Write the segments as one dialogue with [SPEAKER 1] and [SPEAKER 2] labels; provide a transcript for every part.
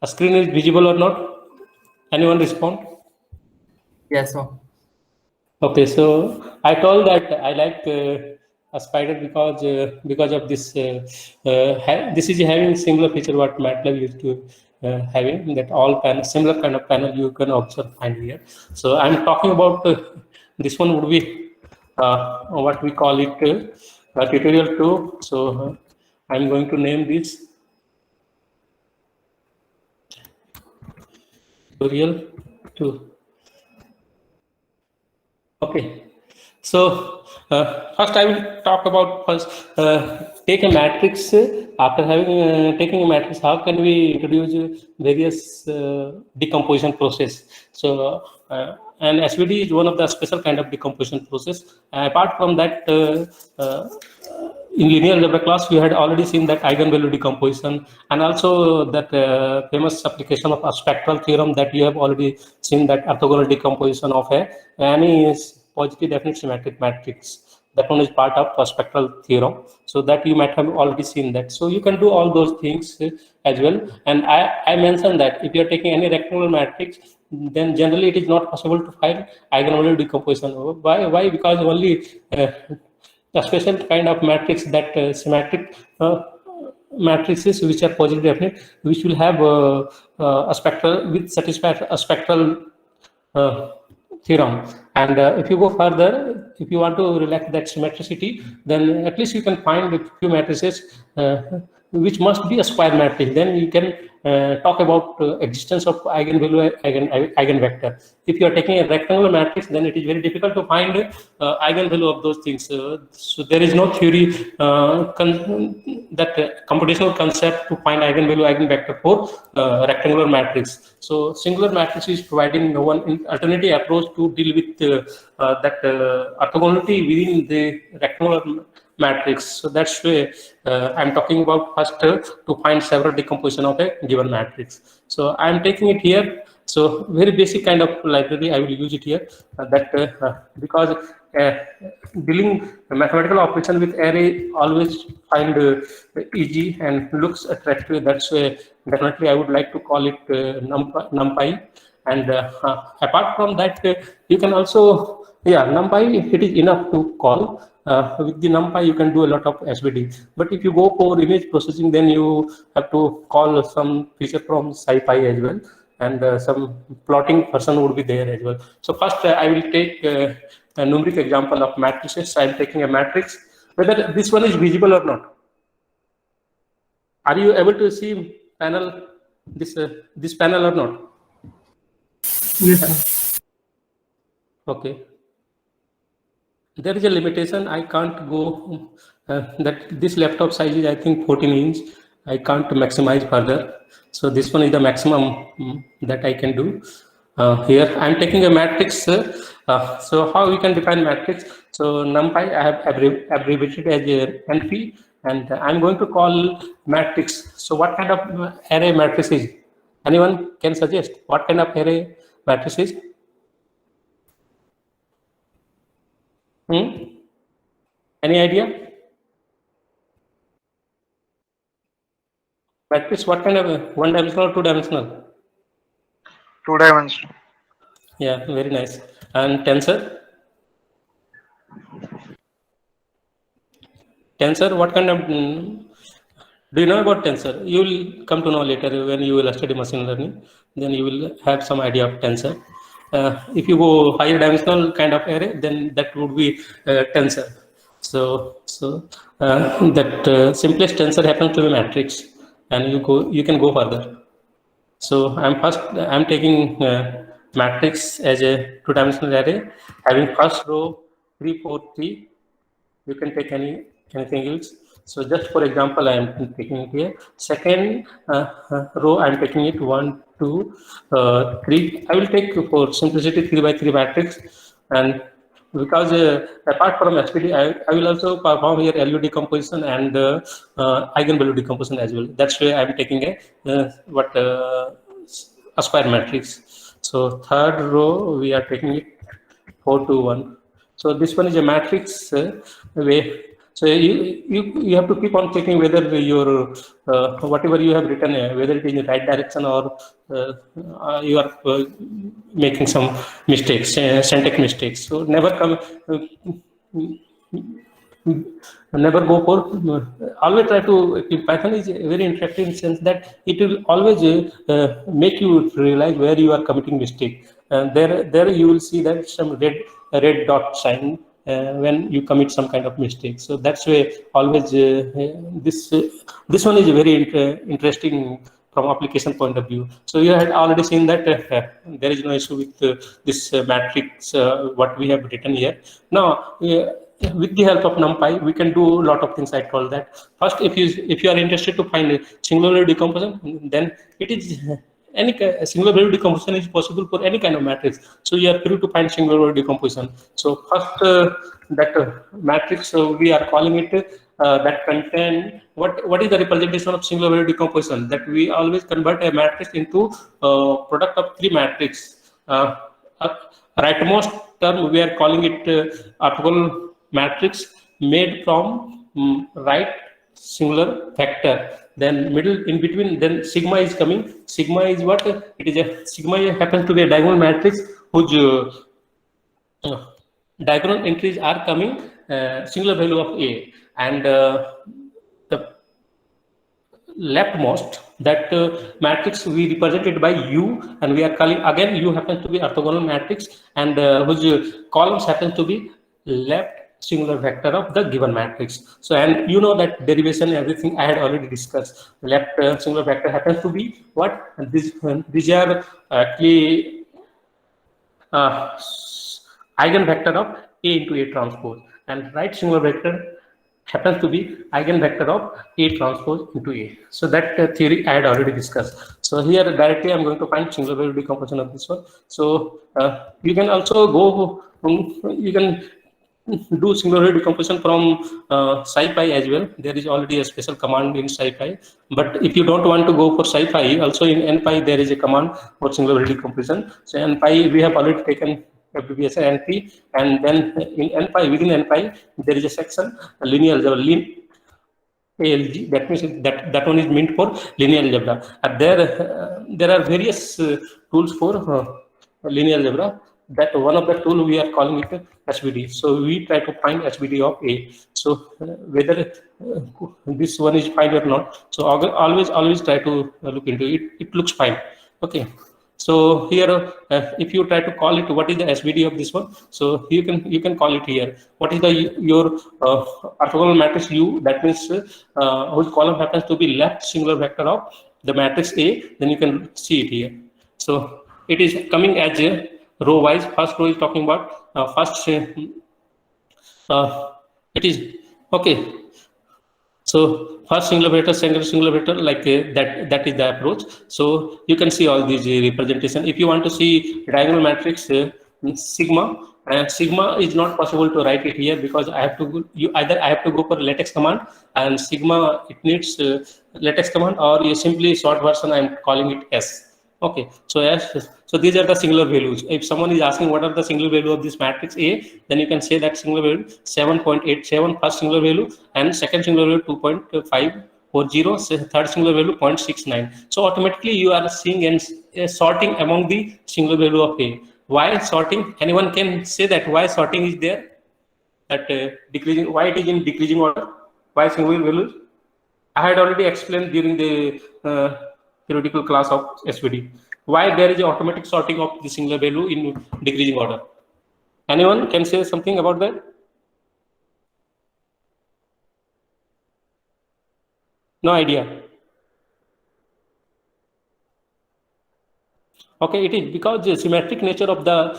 [SPEAKER 1] A screen is visible or not? Anyone respond?
[SPEAKER 2] Yes, sir.
[SPEAKER 1] Okay, so I told that I like a spider because of this. This is having similar feature what MATLAB used to having, that all similar kind of panel you can observe find here. So I'm talking about this one would be what we call it tutorial 2. So I'm going to name this tutorial 2. Okay, so first I will talk about first take a matrix. After having taking a matrix, how can we introduce various decomposition process? So and SVD is one of the special kind of decomposition process. Apart from that, in linear algebra class, we had already seen that eigenvalue decomposition, and also that famous application of a spectral theorem that you have already seen, that orthogonal decomposition of any positive definite symmetric matrix. That one is part of a spectral theorem, so that you might have already seen that. So you can do all those things as well. And I mentioned that if you are taking any rectangular matrix, then generally it is not possible to find eigenvalue decomposition. Why? Because only a special kind of matrix, that symmetric matrices which are positive definite, which will have a spectral with satisfy a spectral theorem. And if you go further, if you want to relax that symmetricity, then at least you can find a few matrices which must be a square matrix. Then you can talk about existence of eigenvalue, eigenvector. If you are taking a rectangular matrix, then it is very difficult to find eigenvalue of those things. So there is no theory that computational concept to find eigenvalue, eigenvector for rectangular matrix. So singular matrix is providing one alternative approach to deal with that orthogonality within the rectangular matrix. So that's why I'm talking about first to find several decomposition of a given matrix. So I'm taking it here. So very basic kind of library I will use it here. Because dealing mathematical operation with array always find easy and looks attractive. That's why definitely I would like to call it NumPy. And apart from that, you can also, NumPy, it is enough to call. With the NumPy, you can do a lot of SVD. But if you go for image processing, then you have to call some feature from SciPy as well. And some plotting person would be there as well. So first, I will take a numeric example of matrices. I'm taking a matrix, whether this one is visible or not. Are you able to see panel, this panel or not?
[SPEAKER 2] Yes, sir.
[SPEAKER 1] Okay. There is a limitation. I can't go that this laptop size is, I think, 14 inch. I can't maximize further. So this one is the maximum that I can do. Here I'm taking a matrix. So how we can define matrix? So NumPy I have abbreviated as NP, and I'm going to call matrix. So what kind of array matrix is? Anyone can suggest what kind of array matrix is? Any idea? Matrix, what kind of one-dimensional or two-dimensional?
[SPEAKER 3] Two-dimensional.
[SPEAKER 1] Yeah, very nice. And tensor? Tensor, what kind of? Do you know about tensor? You will come to know later when you will study machine learning. Then you will have some idea of tensor. If you go higher dimensional kind of array, then that would be tensor. So that simplest tensor happens to be matrix, and you can go further. So I'm taking matrix as a two-dimensional array, having first row 3, 4, 3. You can take anything else. So just for example, I am taking it here. Second row, I'm taking it 1, 2, 3. I will take for simplicity 3 by 3 matrix, and because apart from SVD, I will also perform here LU decomposition and eigenvalue decomposition as well. That's why I'm taking a square matrix. So third row, we are taking it 4, 2, 1. So this one is a matrix way. So you have to keep on checking whether your whatever you have written, whether it is in the right direction or you are making some mistakes, syntax mistakes. So never come. Never go for always try to. Python is very interactive in the sense that it will always make you realize where you are committing mistake, and there you will see that some red dot sign when you commit some kind of mistake. So that's why always this one is very interesting from application point of view. So you had already seen that there is no issue with this matrix what we have written here. Now with the help of NumPy, we can do a lot of things. I told that first, if you are interested to find a singular value decomposition, then it is any singular value decomposition is possible for any kind of matrix. So you are free to find singular value decomposition. So first that matrix we are calling it that contain what is the representation of singular value decomposition, that we always convert a matrix into product of three matrix. Rightmost term we are calling it orthogonal matrix made from right singular vector. Then middle in between, then sigma is coming. Sigma is what? It is a sigma happens to be a diagonal matrix whose diagonal entries are coming singular value of A, and the leftmost that matrix we represent it by U, and we are calling again U happens to be orthogonal matrix, and whose columns happens to be left singular vector of the given matrix. So, and you know that derivation, everything I had already discussed. Left singular vector happens to be what? These are actually eigenvector of A into A transpose, and right singular vector happens to be eigenvector of A transpose into A. So that theory I had already discussed. So here directly I'm going to find singular value decomposition of this one. So you can also go, you can do singular value decomposition from SciPy as well. There is already a special command in SciPy. But if you don't want to go for SciPy, also in NPy there is a command for singular value decomposition. So NPy we have already taken FBBS and NP, and then in NPy, within NPy there is a section linear algebra, ALG. That means that one is meant for linear algebra. And there are various tools for linear algebra. That one of the tool we are calling it SVD. So we try to find SVD of A. So whether this one is fine or not. So always try to look into it. It looks fine. Okay. So here, if you try to call it, what is the SVD of this one? So you can call it here. What is your orthogonal matrix U? That means whose column happens to be left singular vector of the matrix A. Then you can see it here. So it is coming as a row wise. First row is talking about first. It is okay. So first singular vector, second singular vector, like that is the approach. So you can see all these representation. If you want to see diagonal matrix sigma, and sigma is not possible to write it here because I have to go, I have to go for latex command, and sigma it needs latex command, or you simply short version I am calling it S. Okay, so yes, so these are the singular values. If someone is asking what are the singular value of this matrix A, then you can say that singular value 7.87 first singular value, and second singular value 2.540, third singular value 0.69. So automatically you are seeing and sorting among the singular value of A. Why sorting? Anyone can say that why sorting is there? That decreasing, why it is in decreasing order? Why singular values? I had already explained during the theoretical class of SVD. Why there is automatic sorting of the singular value in decreasing order? Anyone can say something about that? No idea. Okay, it is because the symmetric nature of the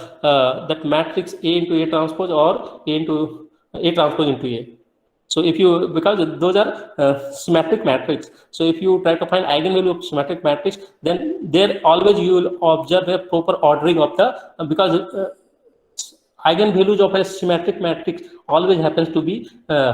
[SPEAKER 1] that matrix A into A transpose or A into A transpose into A. So if you, because those are symmetric matrix, so if you try to find eigenvalue of symmetric matrix, then there always you will observe a proper ordering of the because eigenvalues of a symmetric matrix always happens to be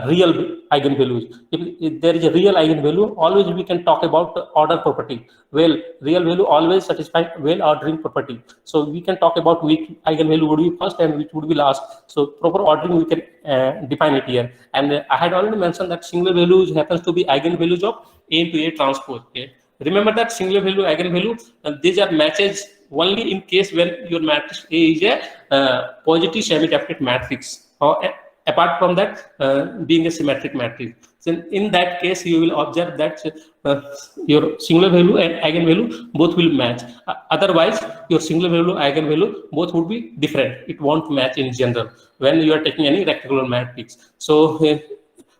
[SPEAKER 1] real eigenvalues. If there is a real eigenvalue, always we can talk about order property. Well, real value always satisfy well ordering property. So we can talk about which eigenvalue would be first and which would be last. So proper ordering we can define it here. And I had already mentioned that singular values happens to be eigenvalues of A into A transpose. Okay? Remember that singular value eigenvalue, these are matches only in case when your matrix A is a positive semi-definite matrix, or apart from that being a symmetric matrix. So in that case, you will observe that your singular value and eigenvalue both will match. Otherwise, your singular value eigenvalue both would be different. It won't match in general when you are taking any rectangular matrix. So,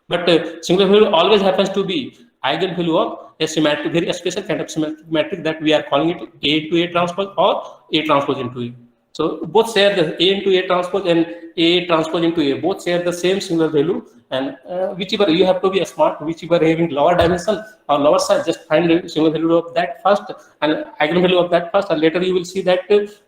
[SPEAKER 1] but singular value always happens to be eigenvalue of a symmetric, very special kind of symmetric matrix that we are calling it A into A transpose or A transpose into A. So both share the A into A transpose and A transpose into A, both share the same singular value, and whichever you have to be smart, whichever having lower dimension or lower size, just find the singular value of that first and eigenvalue of that first, and later you will see that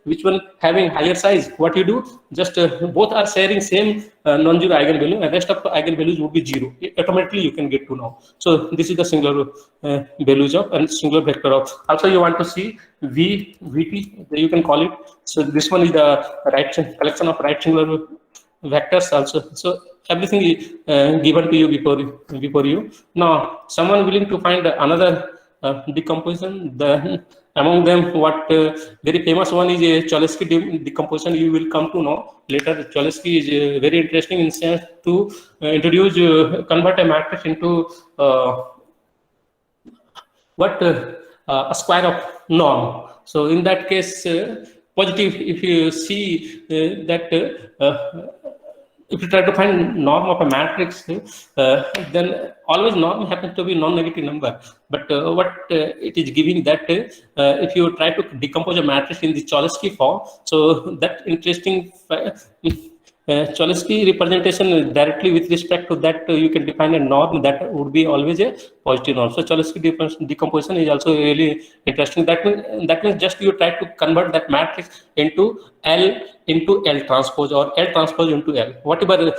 [SPEAKER 1] which one having higher size. What you do, just both are sharing same non-zero eigenvalue, and rest of the eigenvalues would be zero. Automatically you can get to know. So this is the singular values of and singular vector of. Also you want to see VT, you can call it. So this one is the right collection of right singular vectors also. So everything is given to you before you. Now someone willing to find another decomposition, among them what very famous one is a Cholesky decomposition. You will come to know later. Cholesky is very interesting in sense to introduce convert a matrix into a square of norm. So in that case, positive, if you see that if you try to find norm of a matrix, then always norm happens to be non-negative number. But what it is giving that if you try to decompose a matrix in the Cholesky form, so that interesting Cholesky representation directly with respect to that, you can define a norm that would be always a positive norm. So Cholesky decomposition is also really interesting. That means just you try to convert that matrix into L transpose or L transpose into L, whatever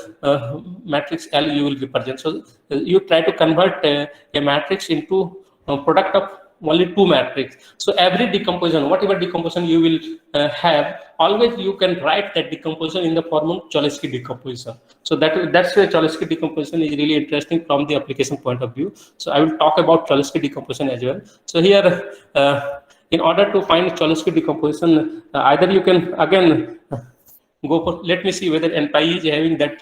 [SPEAKER 1] matrix L you will represent. So you try to convert a matrix into a product of only two matrix. So every decomposition, whatever decomposition you will have, always you can write that decomposition in the form of Cholesky decomposition. So that's why Cholesky decomposition is really interesting from the application point of view. So I will talk about Cholesky decomposition as well. So here, in order to find Cholesky decomposition, either you can again go for, let me see whether NPy is having that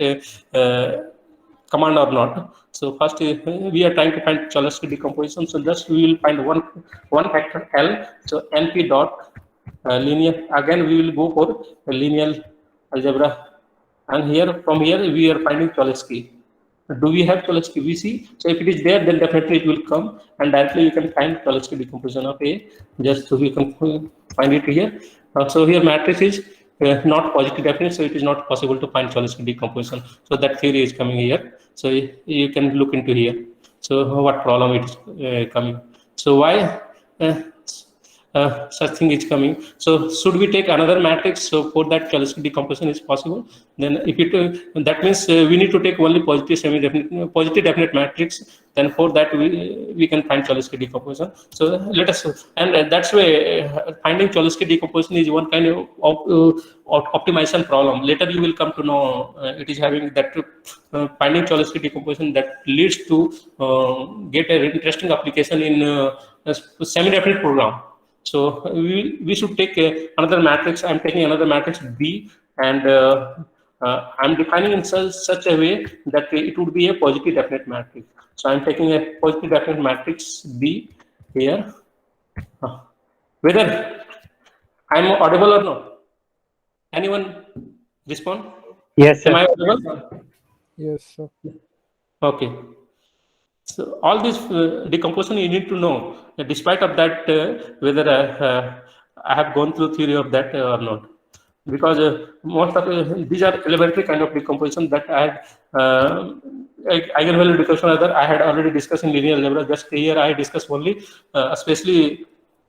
[SPEAKER 1] command or not. So first we are trying to find Cholesky decomposition. So just we will find one factor L. So NP dot linear. Again we will go for a linear algebra, and here from here we are finding Cholesky. Do we have Cholesky? We see. So if it is there, then definitely it will come, and directly you can find Cholesky decomposition of A. Just so we can find it here. So here matrix is not positive definite, so it is not possible to find Cholesky decomposition. So that theory is coming here. So you can look into here. So what problem it is coming? So why such thing is coming? So should we take another matrix so for that Cholesky decomposition is possible? Then if it that means we need to take only positive semi-definite, positive definite matrix. Then for that we can find Cholesky decomposition. So let us, and that's why finding Cholesky decomposition is one kind of optimization problem. Later you will come to know it is having that finding Cholesky decomposition that leads to get an interesting application in a semi-definite program. So we should take another matrix. I'm taking another matrix B, and I'm defining in such a way that it would be a positive definite matrix. So I'm taking a positive definite matrix B here. Whether I'm audible or not? Anyone respond?
[SPEAKER 3] Yes, sir.
[SPEAKER 1] Am I audible?
[SPEAKER 4] Yes, sir.
[SPEAKER 1] Okay. So all this decomposition you need to know, despite of that, whether I have gone through theory of that or not, because most of these are elementary kind of decomposition that I had eigenvalue decomposition. I had already discussed in linear algebra. Just here I discuss only, especially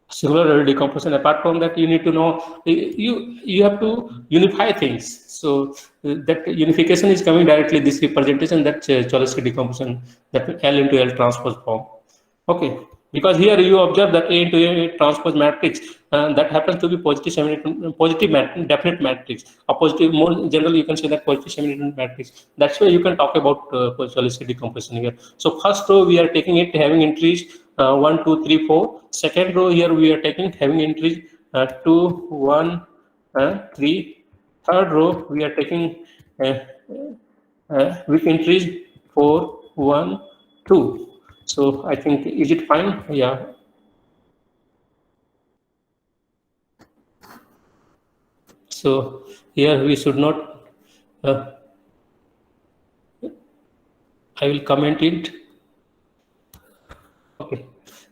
[SPEAKER 1] Similar decomposition. Apart from that, you need to know, you have to unify things. So that unification is coming directly this representation, that Cholesky decomposition, that L into L transpose form. Okay, because here you observe that A into A transpose matrix, that happens to be definite matrix. A positive, more generally, you can say that positive semi-definite matrix. That's why you can talk about Cholesky decomposition here. So first row we are taking it having entries 1, 2, 3, 4. Second row here we are taking having entries 2, 1, 3. Third row we are taking with entries 4, 1, 2. So I think, is it fine? Yeah. So here we should not, I will comment it. Okay,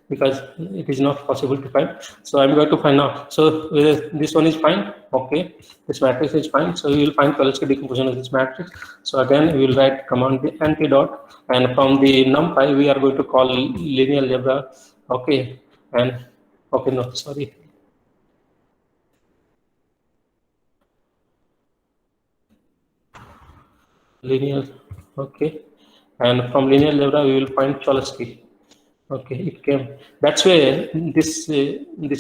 [SPEAKER 1] because it is not possible to find. So I'm going to find now. So this one is fine. Okay, this matrix is fine. So you will find Cholesky decomposition of this matrix. So again, we will write command the anti-dot, and from the numpy we are going to call linear algebra. Okay, and okay, no, sorry. Linear, okay, and from linear algebra we will find Cholesky. Okay, it came. That's why this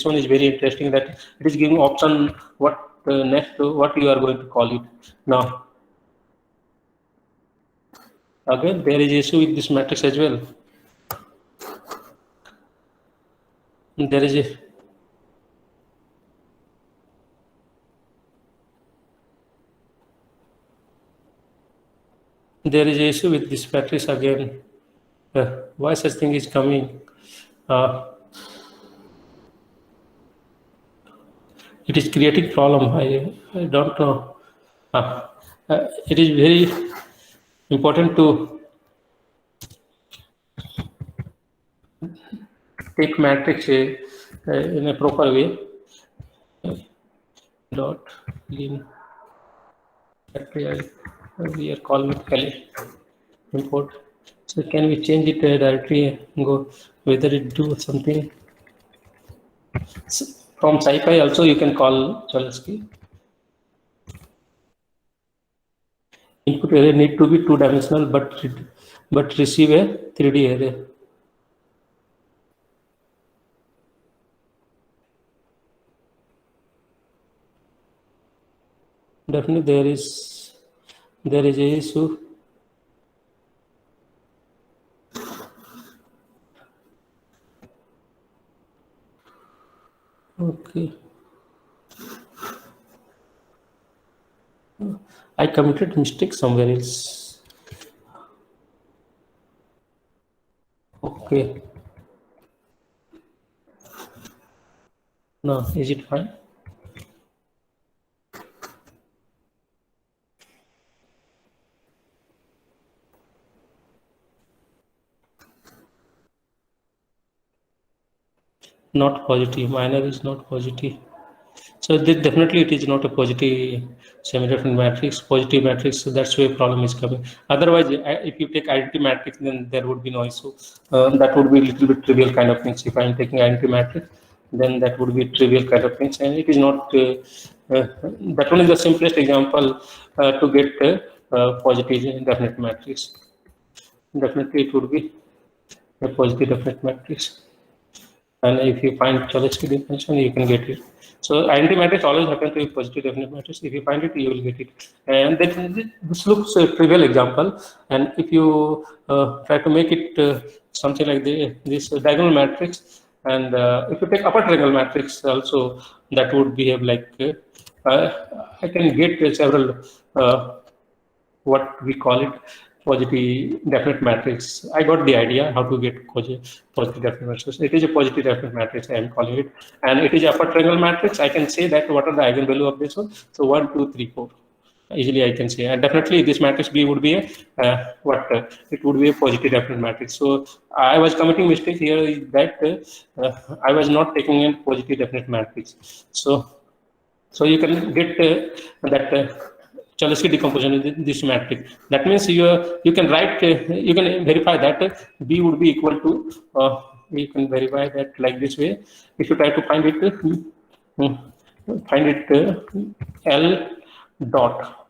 [SPEAKER 1] one is very interesting, that it is giving option what next what you are going to call it. Now again there is issue with this matrix as well. There is a issue with this matrix again. Why such thing is coming? It is creating problem. I don't know. It is very important to take matrix in a proper way. Dot lin. We are calling it Kali import. So can we change it directly and go whether it do something? So from SciPy also you can call Cholesky. Input array need to be 2-dimensional, but receive a 3D array. Definitely there is a issue. Okay. I committed mistake somewhere else. Okay. Now, is it fine? Not positive. Minor is not positive. So definitely it is not a positive semi-definite matrix. Positive matrix. So that's where problem is coming. Otherwise, if you take identity matrix, then there would be no issue. That would be a little bit trivial kind of things. If I am taking identity matrix, then that would be trivial kind of things, and it is not. That one is the simplest example to get positive definite matrix. Definitely, it would be a positive definite matrix. And if you find Cholesky decomposition, you can get it. So identity matrix always happens to be positive definite matrix. If you find it, you will get it. And then this looks a trivial example. And if you try to make it something like this diagonal matrix, and if you take upper triangle matrix also, that would behave like I can get several what we call it positive definite matrix. I got the idea how to get positive definite matrix. It is a positive definite matrix, I am calling it, and it is upper triangle matrix. I can say that what are the eigenvalue of this one. So 1, 2, 3, 4. Easily I can say, and definitely this matrix B would be a it would be a positive definite matrix. So I was committing mistake here is that I was not taking a positive definite matrix. So you can get that. Cholesky decomposition in this matrix. That means you can write, you can verify that B would be equal to you can verify that like this way. If you try to find it, L dot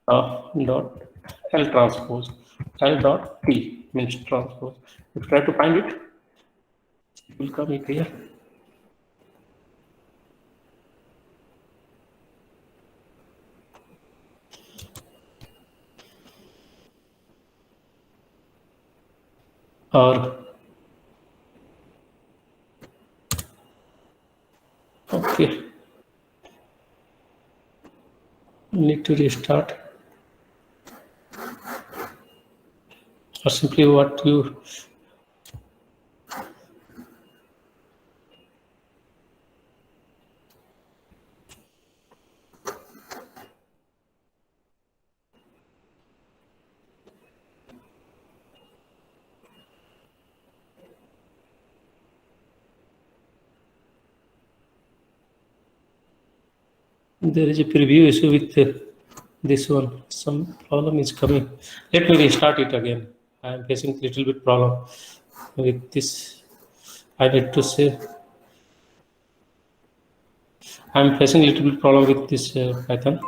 [SPEAKER 1] dot L transpose, L dot T means transpose. If you try to find it, it will come in here. Or okay, need to restart, or simply what you there is a preview issue with this one. Some problem is coming. Let me restart it again. I am facing little bit problem with this. I need to say I am facing a little bit problem with this Python,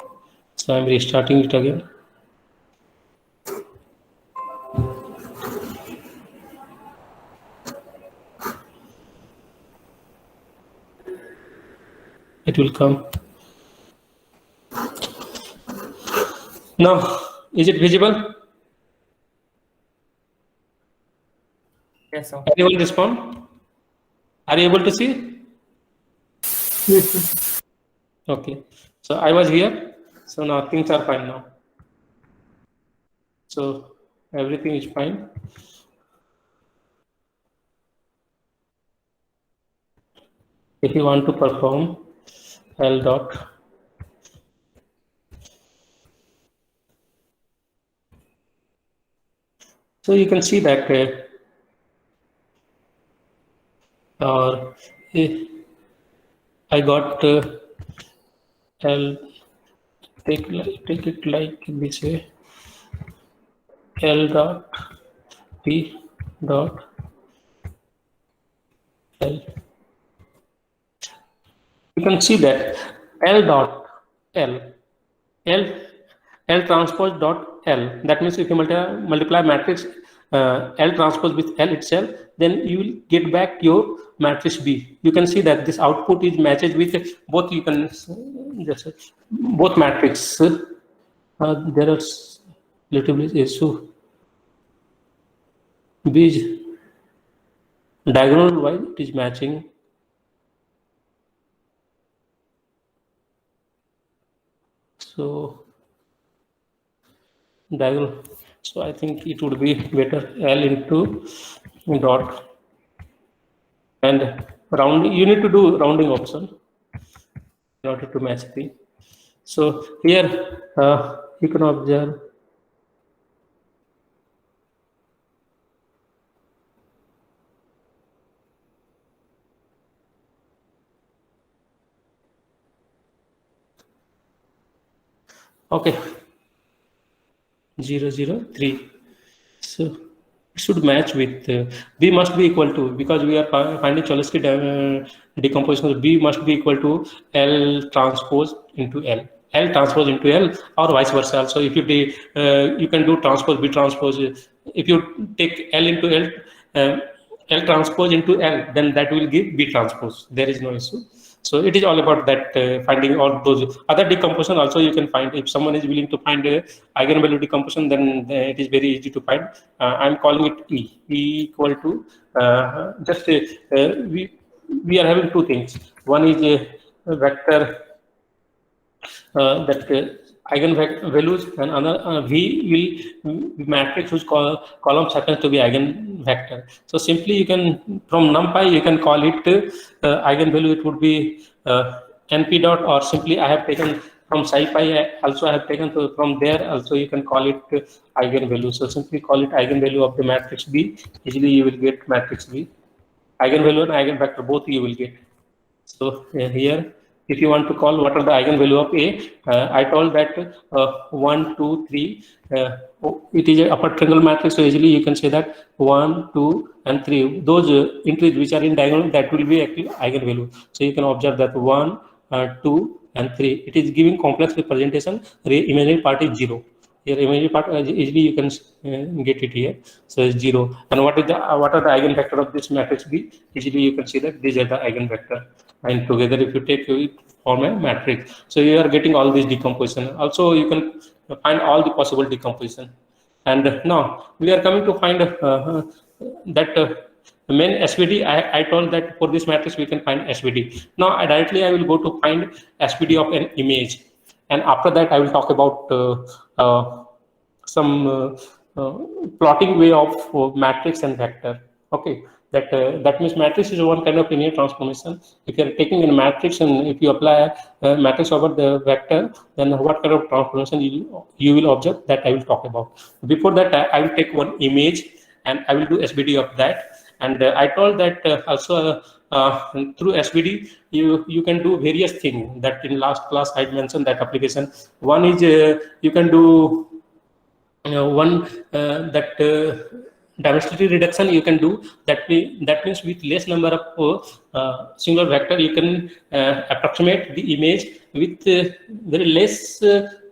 [SPEAKER 1] so I am restarting it again. It will come. Now, is it visible?
[SPEAKER 2] Yes, sir.
[SPEAKER 1] Anyone respond? Are you able to see?
[SPEAKER 2] Yes, sir.
[SPEAKER 1] Okay. So I was here. So now things are fine now. So everything is fine. If you want to perform L dot so you can see that I got L, take it like this way, L dot T dot L. You can see that L dot L transpose dot L. That means if you multiply matrix L transpose with L itself, then you will get back your matrix B. You can see that this output is matched with both. You can just both matrix. There are little bit issue. B is diagonal wise it is matching. So diagonal. So I think it would be better L into dot and rounding. You need to do rounding option in order to match the. So here you can observe okay 0 0 3. So it should match with B must be equal to, because we are finding Cholesky decomposition of B must be equal to L transpose into L. L transpose into L or vice versa. Also, if you you can do transpose B transpose. If you take L into L, L transpose into L, then that will give B transpose. There is no issue. So it is all about that finding all those other decomposition. Also, you can find if someone is willing to find a eigenvalue decomposition, then it is very easy to find. I'm calling it E. E equal to just we are having two things. One is a vector that eigenvalues, and another V will matrix whose columns happens to be eigenvector. So simply you can from NumPy you can call it eigenvalue. It would be NP dot, or simply I have taken from SciPy. Also I have taken from there. Also you can call it eigenvalue. So simply call it eigenvalue of the matrix B. Easily you will get matrix B. Eigenvalue and eigenvector both you will get. So here if you want to call what are the eigenvalue of A, I told that 1, 2, 3. It is a upper triangle matrix, so easily you can say that 1, 2, and 3. Those entries which are in diagonal, that will be actually eigenvalue. So you can observe that 1, 2, and 3. It is giving complex representation. Imaginary part is 0. Here imaginary part easily you can get it here. So it's 0. And what are the eigenvector of this matrix B? Easily you can see that these are the eigenvector. And together, if you take it, form a matrix. So you are getting all these decomposition. Also, you can find all the possible decomposition. And now we are coming to find that main SVD. I told that for this matrix we can find SVD. Now I will go to find SVD of an image, and after that I will talk about some plotting way of matrix and vector. Okay, that means matrix is one kind of linear transformation. If you are taking a matrix and if you apply a matrix over the vector, then what kind of transformation you will observe, that I will talk about. Before that, I will take one image and I will do SVD of that. And I told that also through SVD you can do various things. That in last class I mentioned that application. One is you can do dimensionality reduction you can do. That means with less number of single vector you can approximate the image with very less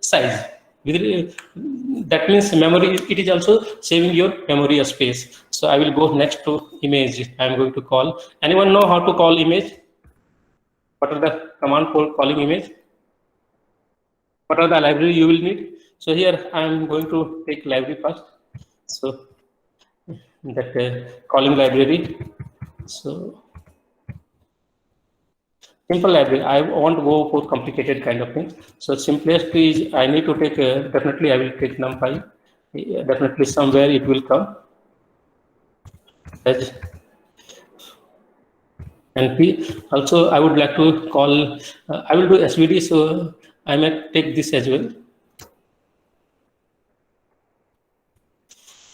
[SPEAKER 1] size. That means memory, it is also saving your memory space. So I will go next to image. I am going to call. Anyone know how to call image? What are the command for calling image? What are the library you will need? So here I am going to take library first. So that calling library. So simple library. I won't go for complicated kind of things. So simplest is I need to take definitely I will take NumPy. Definitely somewhere it will come as NP. Also I would like to call. I will do SVD. So I might take this as well.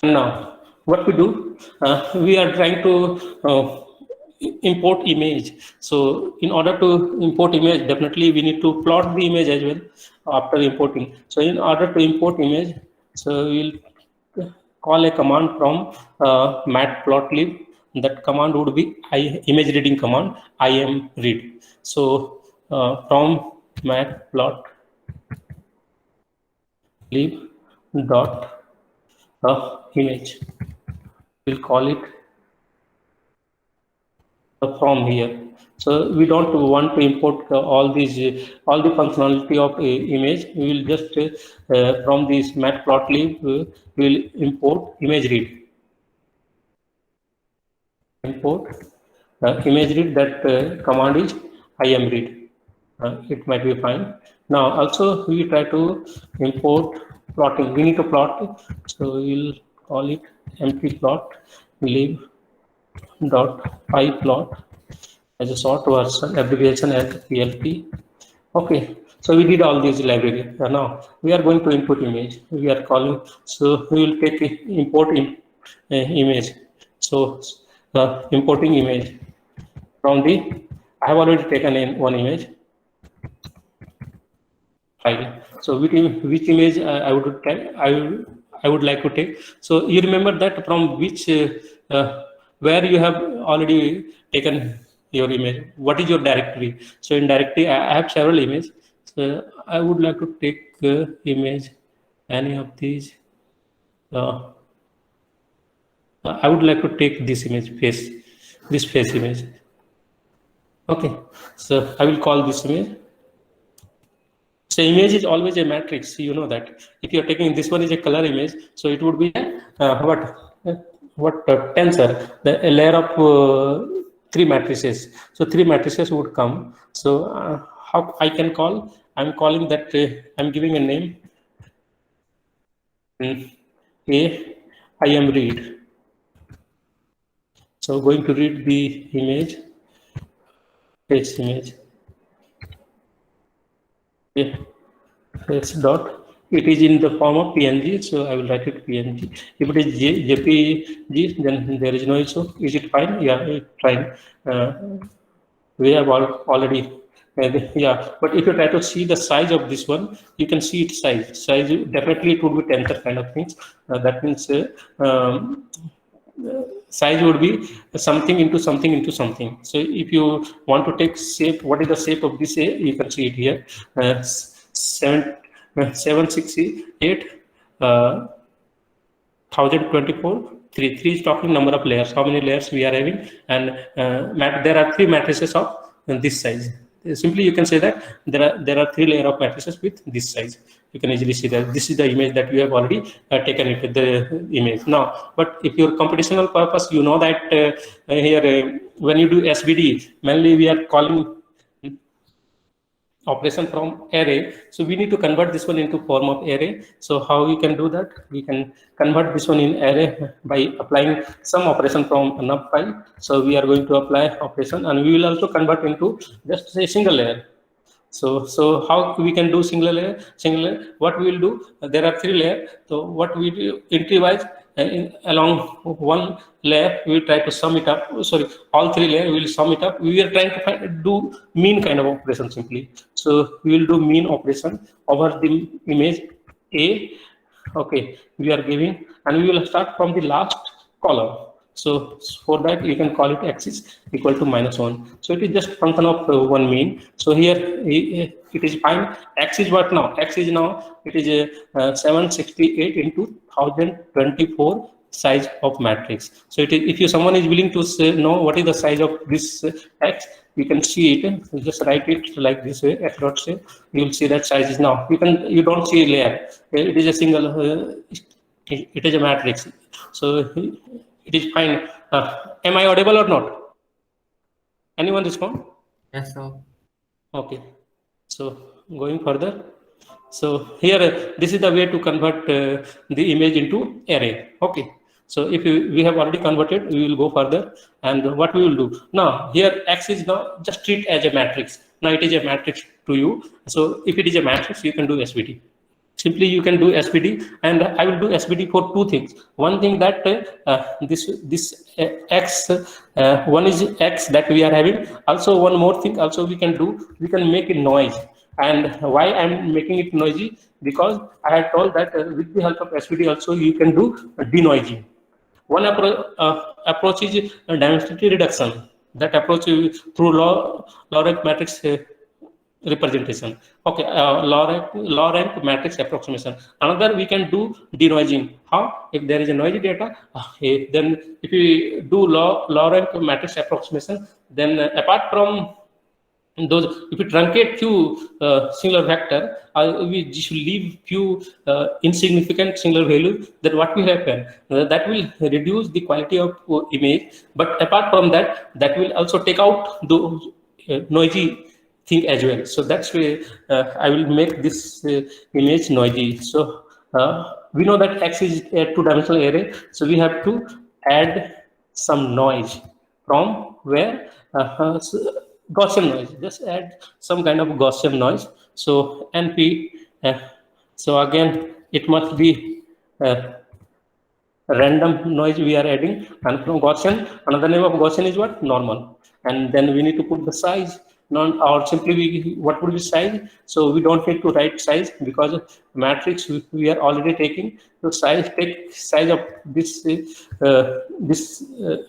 [SPEAKER 1] Now what we do, we are trying to import image. So in order to import image, definitely we need to plot the image as well after importing. So in order to import image, so we'll call a command from matplotlib. That command would be image reading command, imread. So from matplotlib dot image, we'll call it from here. So we don't want to import all the functionality of image. We will just from this matplotlib we will import image read. Import image read. That command is imread. It might be fine. Now also we try to import plotting. We need to plot. So we'll call it mpplot dot pyplot as a short version, abbreviation as PLP. Okay, so we did all these library. Now we are going to input image. We are calling. So we will take import image. So importing image from the. I have already taken one image file. So which image I would like to take. So you remember that from which where you have already taken your image. What is your directory? So in directory I have several images. So I would like to take image any of these. I would like to take this image face image. Okay, so I will call this image. So image is always a matrix. You know that. If you are taking this one is a color image, so it would be what tensor, a layer of 3 matrices. So 3 matrices would come. So how I can call? I'm calling that. I'm giving a name. imread. So going to read the image. Face image. Okay. Face dot. It is in the form of PNG, so I will write it PNG. If it is JPG, then there is no issue. Is it fine? Yeah, it's fine. We have already Yeah, but if you try to see the size of this one, you can see its size. Size definitely it would be tensor kind of things. That means size would be something into something into something. So if you want to take shape, what is the shape of this A? You can see it here. 768. 1024. Three is talking number of layers, how many layers we are having, and there are three matrices of this size. Simply you can say that there are three layer of matrices with this size. You can easily see that this is the image that you have already taken it with the image now. But if your computational purpose, you know that here when you do SVD, mainly we are calling operation from array. So we need to convert this one into form of array. So how we can do that? We can convert this one in array by applying some operation from numpy. So we are going to apply operation, and we will also convert into just a single layer. So how we can do single layer? What we will do? There are three layers. So what we do entry wise, along one layer we will try to sum it up. Sorry, all three layers we will sum it up. We are trying to do mean kind of operation simply. So we will do mean operation over the image A. Okay, we are giving, and we will start from the last column. So for that you can call it x is equal to -1. So it is just function of one mean. So here it is fine. X is what now? X is now it is 768 into 1024 size of matrix. So it is, if someone is willing to say, know what is the size of this x, you can see it. You just write it like this way, x dot say. You will see that size is now. You don't see layer. It is a single. It is a matrix. So it is fine. Am I audible or not? Anyone respond?
[SPEAKER 2] Yes, sir.
[SPEAKER 1] Okay. So going further. So here, this is the way to convert the image into array. Okay. So if we have already converted, we will go further. And what we will do now? Here, X is now just treat as a matrix. Now it is a matrix to you. So if it is a matrix, you can do SVD. Simply you can do SVD, and I will do SVD for two things. One thing that this X, one is X that we are having. Also one more thing also we can do, we can make a noise. And why I'm making it noisy? Because I had told that with the help of SVD also you can do denoising. One approach is density reduction. That approach is through low-rank matrix representation. Okay, low rank matrix approximation. Another we can do denoising. How? If there is a noisy data, then if we do low rank matrix approximation, then apart from those, if we truncate few singular vector, we just leave few insignificant singular value, then what will happen? That will reduce the quality of image. But apart from that, that will also take out those noisy thing as well. So that's why I will make this image noisy. So we know that X is a two-dimensional array, so we have to add some noise from where Gaussian noise. Just add some kind of Gaussian noise. So NP. So again, it must be random noise we are adding, and from Gaussian, another name of Gaussian is what? Normal. And then we need to put the size. Or simply what would be size? So we don't need to write size because matrix we are already taking. So take size of this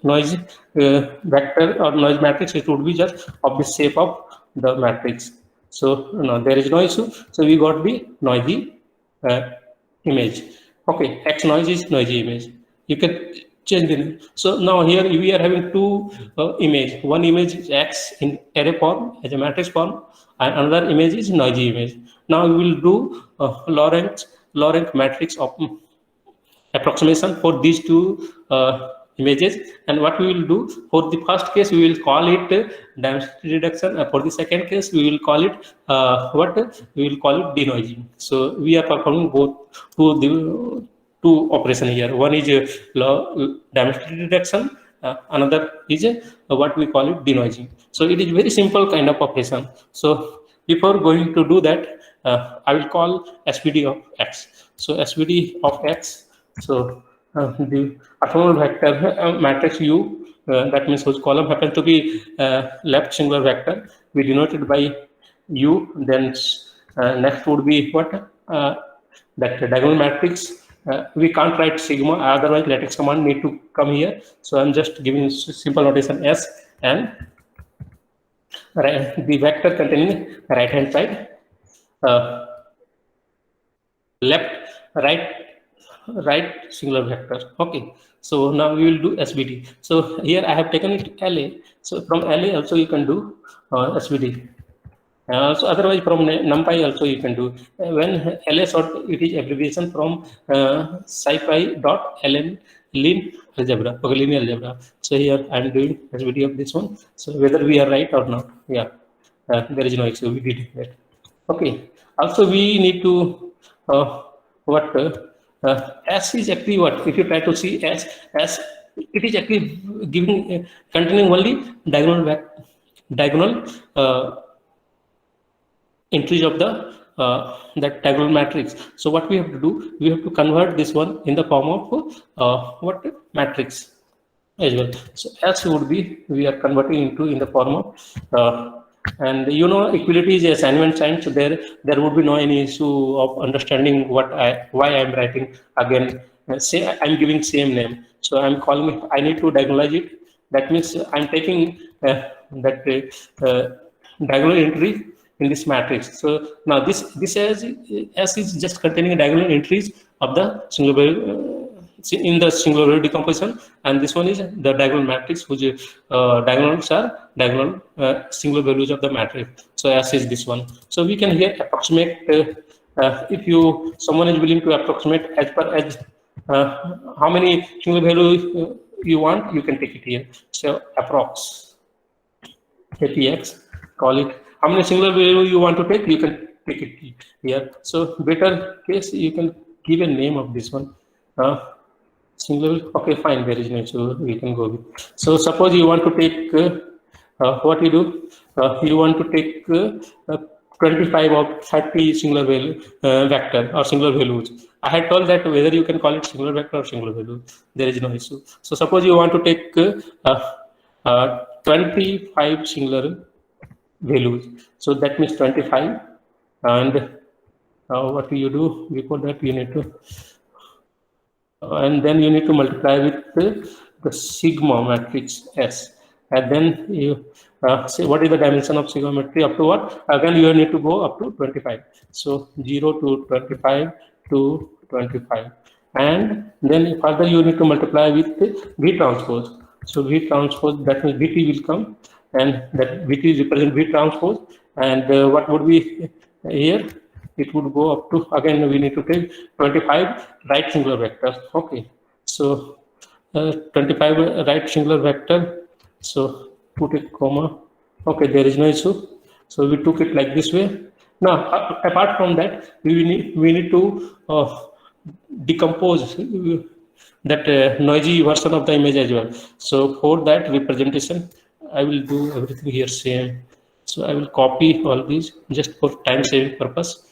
[SPEAKER 1] noise vector or noise matrix. It would be just of the shape of the matrix. So there is no issue. So we got the noisy image. Okay, X noise is noisy image. You can change the name. So now here we are having two image. One image is X in array form as a matrix form, and another image is noisy image. Now we will do low rank matrix of approximation for these two images. And what we will do for the first case, we will call it density reduction. For the second case, we will call it we will call it denoising. So we are performing both two operation here. One is density reduction, another is what we call it denoising. So it is very simple kind of operation. So before going to do that, I will call SVD of X. So SVD of X. So the orthogonal vector matrix U, that means whose column happens to be left singular vector, we denote it by U. Then next would be what? That diagonal matrix. We can't write sigma, otherwise latex command need to come here. So I'm just giving simple notation S, and the vector containing right hand side, uh, left, right singular vector. Okay, so now we will do SVD. So here I have taken it LA. So from LA also you can do SVD. So otherwise from NumPy also you can do. When LS, or it is abbreviation from SciPy dot LN lin algebra, okay, linear algebra. So here I am doing SVD of this one. So whether we are right or not, yeah, there is no issue. We did that. Okay. Also we need to what S is actually what? If you try to see S, it is actually giving containing only diagonal entries of the that diagonal matrix. So what we have to do, we have to convert this one in the form of what matrix as well. So S would be, we are converting into in the form of and you know equality is assignment sign, so there would be no any issue of understanding why I am writing again. Say I'm giving same name, so I'm calling it, I need to diagonalize it. That means I'm taking that diagonal entry in this matrix. So now this S is just containing diagonal entries of the singular in the singular value decomposition, and this one is the diagonal matrix, which diagonals are diagonal singular values of the matrix. So S is this one. So we can here approximate if someone is willing to approximate as per as how many singular values you want, you can take it here. So approx APX, call it how many singular value you want to take, you can take it here. So better case, you can give a name of this one. Single, okay, fine, there is no issue, we can go with. So suppose you want to take, what you do, you want to take 25 or 30 singular value vector or singular values. I had told that whether you can call it singular vector or singular value, there is no issue. So suppose you want to take 25 singular values. So that means 25, and what do you do? Before that, you need to and then you need to multiply with the sigma matrix S, and then you say what is the dimension of sigma matrix up to what? Again you need to go up to 25. So 0 to 25 to 25, and then further you need to multiply with V transpose. So V transpose, that means VT will come, and that VT represent V transpose, and what would be here? It would go up to, again we need to take 25 right singular vectors. Okay, so 25 right singular vector, so put a comma. Okay, there is no issue, so we took it like this way. Now apart from that, we need to decompose that noisy version of the image as well. So for that representation, I will do everything here same. So I will copy all these just for time saving purpose.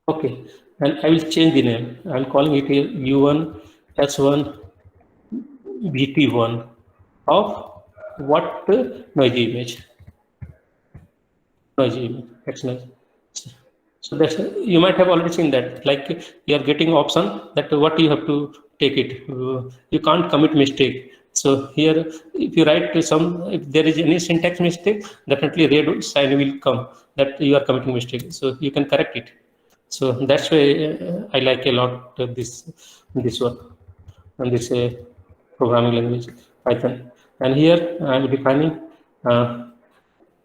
[SPEAKER 1] Okay, and I will change the name. I'm calling it here U1 S1 BT1 of what noisy image. Noisy image. That's nice. So that's, you might have already seen that, like you are getting option that what you have to take it. You can't commit mistake. So here, if you write some, if there is any syntax mistake, definitely red sign will come that you are committing mistake. So you can correct it. So that's why I like a lot this one, and this programming language Python. And here I am defining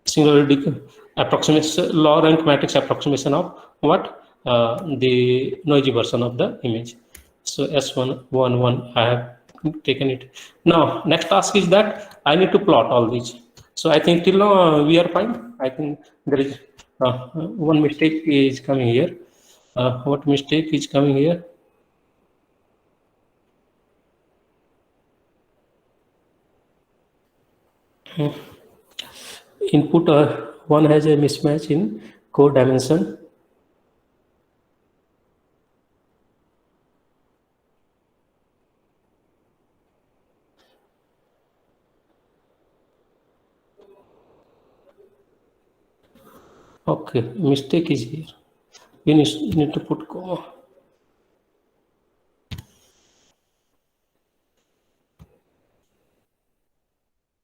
[SPEAKER 1] singularity approximation, low rank matrix approximation of what the noisy version of the image. So S111 I have taken it. Now next task is that I need to plot all these. So I think till now we are fine. I think there is one mistake is coming here. What mistake is coming here? Input one has a mismatch in code dimension. Okay, mistake is here. We need to put comma.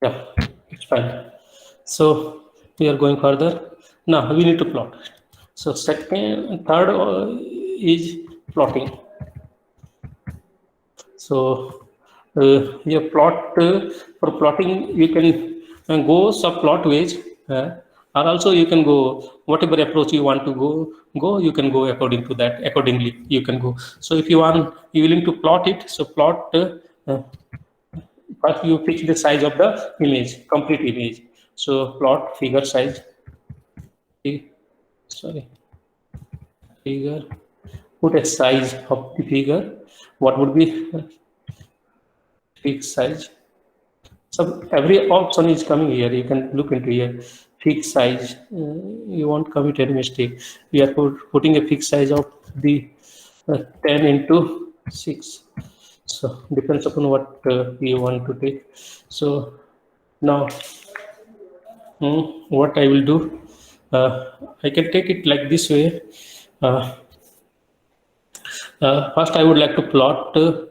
[SPEAKER 1] Yeah, it's fine. So we are going further. Now we need to plot. So third is plotting. So your plot for plotting, you can go subplot ways, or also you can go whatever approach you want to go. You can go according to that. Accordingly, you can go. So if you willing to plot it, so plot. First, you fix the size of the image, complete image. So plot figure size. Sorry, figure. Put a size of the figure. What would be fixed size? So every option is coming here. You can look into here. Fixed size. You won't commit any mistake. We are putting a fixed size of the 10 into 6. So depends upon what you want to take. So now what I will do, I can take it like this way. First, I would like to plot the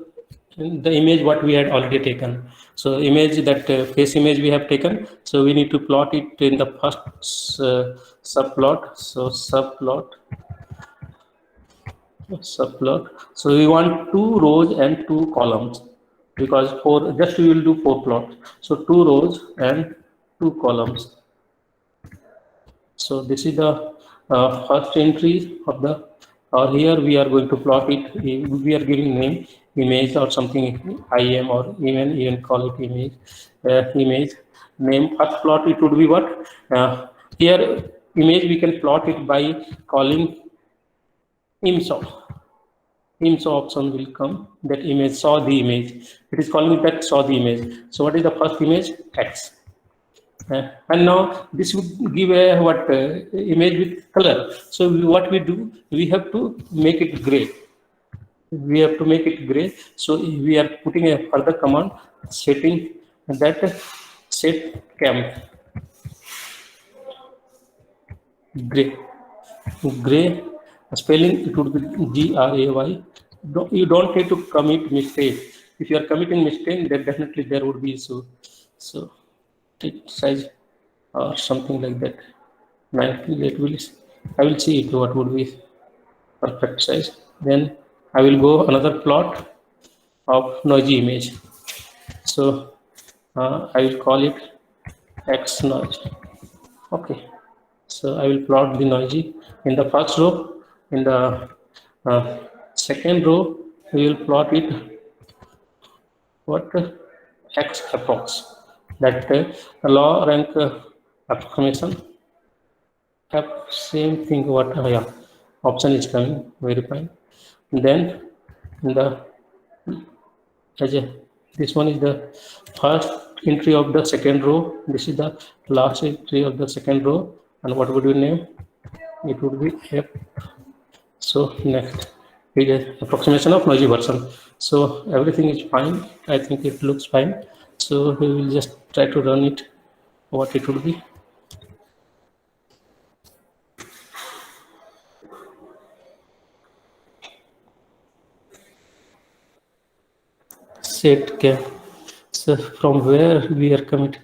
[SPEAKER 1] image what we had already taken. So image that face image we have taken. So we need to plot it in the first subplot. So subplot. So we want 2 rows and 2 columns, because we will do 4 plots. So 2 rows and 2 columns. So this is the first entry of the, or here we are going to plot it. We are giving name image or something IM, or even call it image. Image name first plot, it would be what? Here image we can plot it by calling IMSO. IMSO option will come. That image saw the image. It is calling it that saw the image. So what is the first image? X. And now this would give a image with color. So what we do, we have to make it gray. We have to make it gray. So we are putting a further command, setting that set cam gray. Gray spelling, it would be GRAY. You don't have to commit mistake. If you are committing mistake, then definitely there would be issue. So take size or something like that. 90, I will see it what would be perfect size. Then I will go another plot of noisy image. So I will call it X noise. Okay. So I will plot the noisy in the first row. In the second row, we will plot it what X approx. That law rank approximation. Same thing. What yeah, option is coming. Very fine. Then the this one is the first entry of the second row. This is the last entry of the second row. And what would you name? It would be F. So next is approximation of noisy version. So everything is fine. I think it looks fine. So we will just try to run it. What it would be. Set cam. So from where we are coming,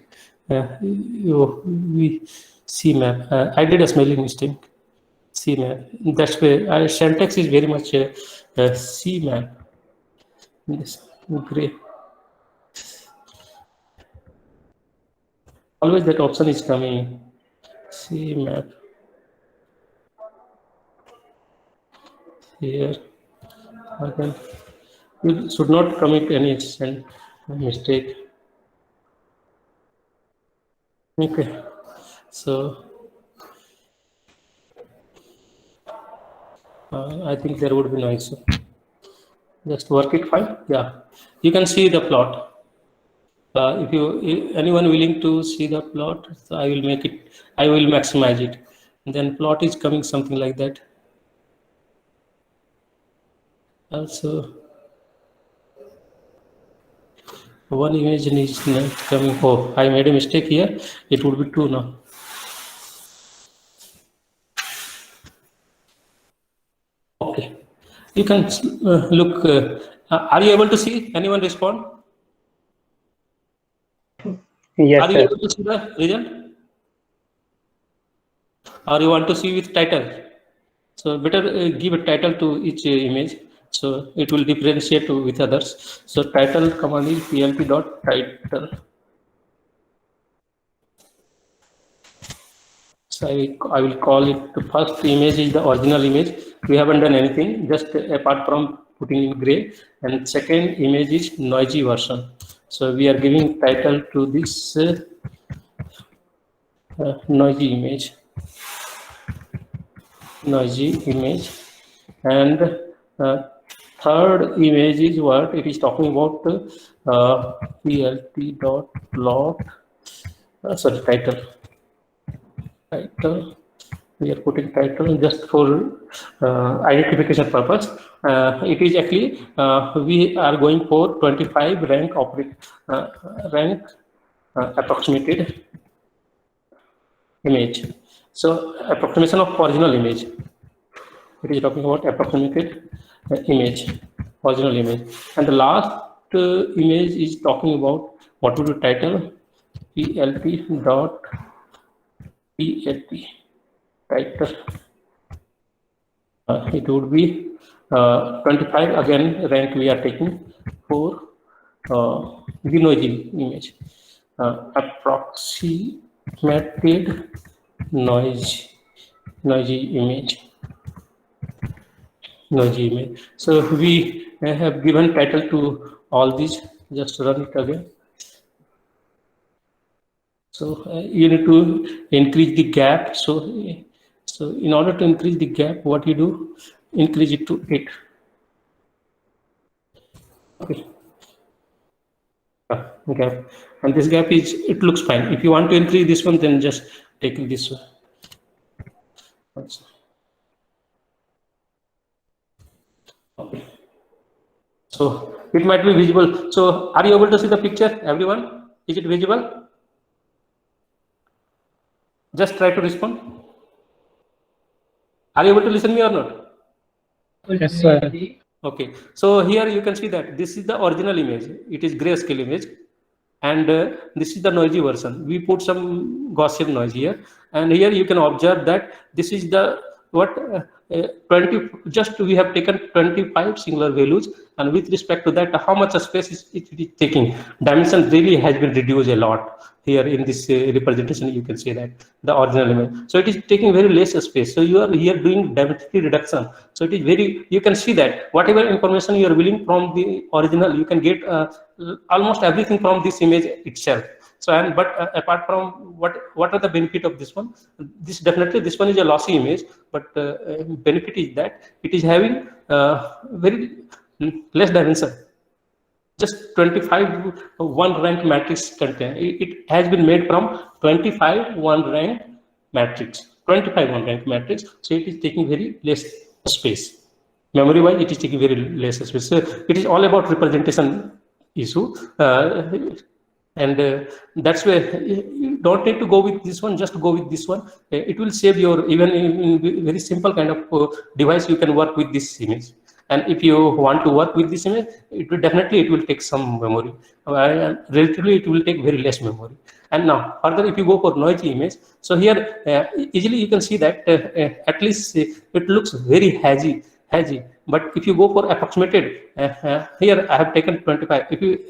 [SPEAKER 1] we CMap. I did a spelling mistake. CMap. That's where syntax is very much CMap. Yes, great. Always that option is coming. CMap. Here. Again, you should not commit any mistake. Okay. So I think there would be no issue. Just work it fine. Yeah, you can see the plot. If anyone willing to see the plot, so I will make it. I will maximize it. And then plot is coming something like that. Also, one image is not coming. Oh, I made a mistake here. It would be 2 now. You can look. Are you able to see? Anyone respond?
[SPEAKER 3] Yes,
[SPEAKER 1] Are you
[SPEAKER 3] sir.
[SPEAKER 1] able to see the result? Or you want to see with title? So better give a title to each image, so it will differentiate with others. So title command is plp.title. So I will call it, the first image is the original image. We haven't done anything, just apart from putting in gray. And second image is noisy version. So we are giving title to this noisy image. And third image is what it is talking about, plt.plot, sorry, title. We are putting title just for identification purpose. It is actually we are going for 25 rank approximated image. So approximation of original image. It is talking about approximated image, original image. And the last image is talking about what would be title, plp.plt title. It would be 25 again rank we are taking for the noisy image. Approximated noisy image. So we have given title to all these. Just run it again. So you need to increase the gap. So in order to increase the gap, what you do? Increase it to 8. Okay. Gap, and this gap is, it looks fine. If you want to increase this one, then just take this one. Okay. So it might be visible. So are you able to see the picture, everyone? Is it visible? Just try to respond. Are you able to listen me or not?
[SPEAKER 3] Yes, sir.
[SPEAKER 1] Okay. So here you can see that this is the original image. It is grayscale image. And this is the noisy version. We put some Gaussian noise here, and here you can observe that this is the 20. Just we have taken 25 singular values, and with respect to that, how much space it is taking. Dimension really has been reduced a lot here in this representation. You can see that the original image. So it is taking very less space. So you are here doing density reduction. So it is very. You can see that whatever information you are willing from the original, you can get almost everything from this image itself. So but apart from what are the benefit of this one? This definitely, this one is a lossy image, but benefit is that it is having very less dimension. Just 25 one rank matrix content. It has been made from 25 one rank matrix. 25 one rank matrix. So it is taking very less space. Memory wise, it is taking very less space. So it is all about representation issue. And that's where you don't need to go with this one, just go with this one. It will save your, even in very simple kind of device, you can work with this image. And if you want to work with this image, it will definitely, it will take some memory. Relatively, it will take very less memory. And now further, if you go for noisy image, so here easily you can see that at least it looks very hazy. But if you go for approximated, here I have taken 25. If you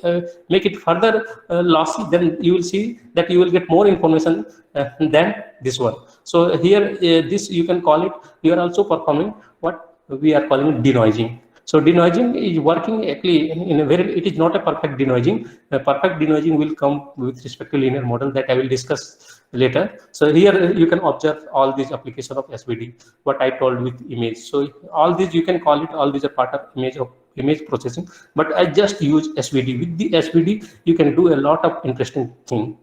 [SPEAKER 1] make it further lossy, then you will see that you will get more information than this one. So here, this you can call it, you are also performing what we are calling denoising. So denoising is working actually in a very, it is not a perfect denoising. A perfect denoising will come with respect to linear model that I will discuss later. So here you can observe all these application of SVD, what I told with image. So all these you can call it, all these are part of image processing, but I just use SVD. With the SVD, you can do a lot of interesting thing.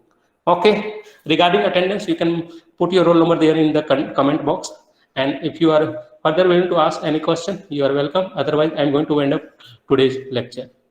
[SPEAKER 1] Okay, regarding attendance, you can put your roll number there in the comment box. And if you are further willing to ask any question, you are welcome. Otherwise, I'm going to end up today's lecture.